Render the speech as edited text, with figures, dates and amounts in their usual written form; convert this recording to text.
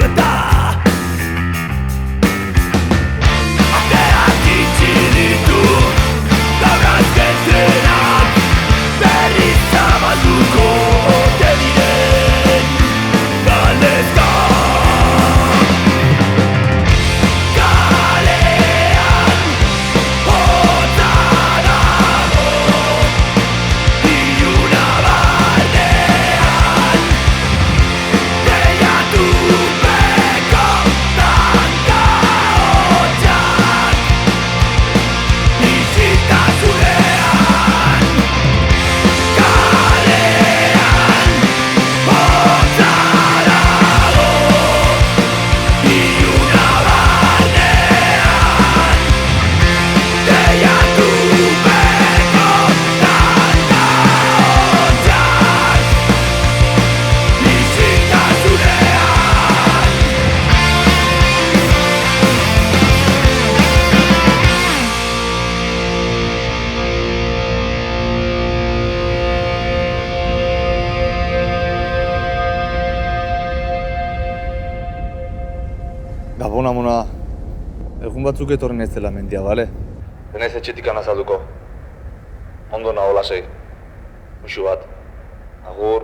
eta ateak itxi ditu gaur azken trenak berriz zabalduko ote diren galdezka. Kalean hotza dago iluna barnean deiatupeko tanka hotxak isiltasunean. Kalean hotza dago iluna barnean deiatupeko tanka hotxak isiltasunean. Gabon amona, egun batzuk etorri naizela mendia, bale? Denez etxetik anazalduko. Ondo nago lasei. Muxu bat. Agur.